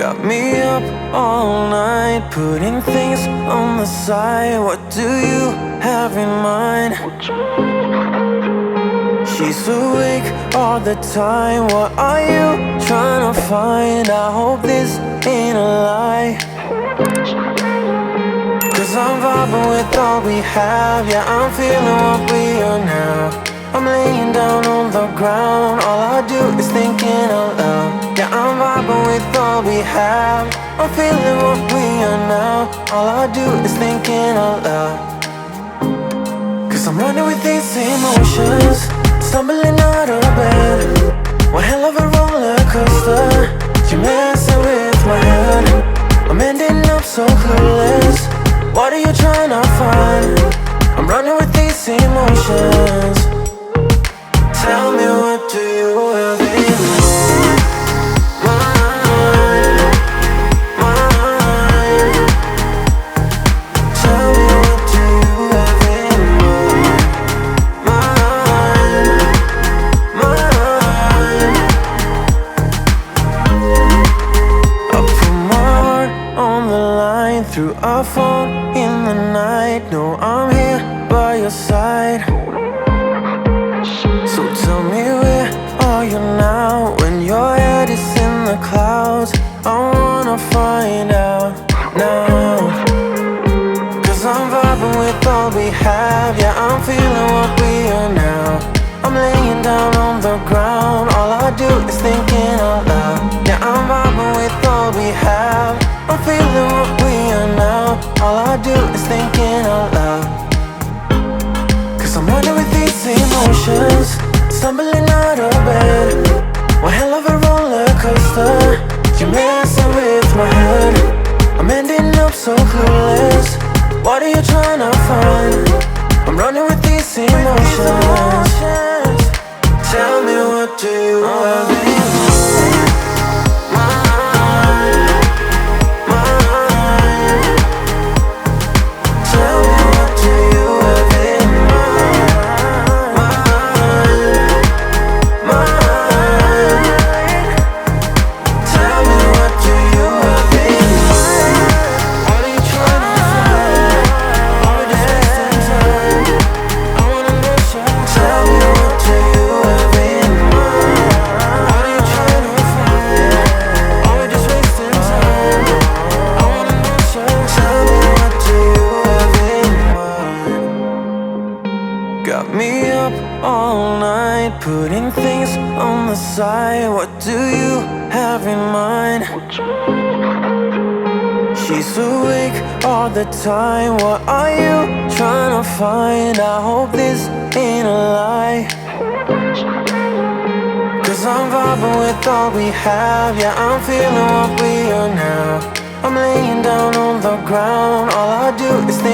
Got me up all night, putting things on the side. What do you have in mind? She's awake all the time. What are you trying to find? I hope this ain't a lie, 'cause I'm vibing with all we have. Yeah, I'm feeling what we are now. I'm laying down on the ground. All I do is thinking out loud. Yeah, I'm vibing with all we have. I'm feeling what we are now. All I do is thinking out loud, 'cause I'm running with these emotions, stumbling out of bed. One hell of a roller coaster. You're messing with my head. I'm ending up so clueless. What are you trying to find? I'm running with these emotions. Tell me, what do you have in mind? Tell me, what do you have in mind? I put my heart on the line through our phone in the night. No, I'm here by your side. So tell me, where are you now? When your head is in the clouds, I wanna find out now, 'cause I'm vibing with all we have. Yeah, I'm feeling what we are now. I'm laying down on the ground. All I do is thinking out loud. Yeah, I'm vibing with all we have. I'm feeling what we are now. All I do is thinking out loud, 'cause I'm running with these emotions, stumbling out of bed. One hell of a roller coaster. You're messing with my head. I'm ending up so clueless. What are you trying to find? I'm running with these emotions. Tell me, what do you have in mind? Tell me, what do you have in mind? Tell me, what do you have in mind? What are you trying to find? Are we just wasting time? I wanna know, so tell me, what do you have in mind? What are you trying to find? Are we just wasting time? I wanna know, so tell me, what do you have in mind? Got me up all night, putting things on the side. What do you have in mind? She's awake all the time. What are you trying to find? I hope this ain't a lie, 'cause I'm vibing with all we have. Yeah, I'm feeling what we are now. I'm laying down on the ground. All I do is think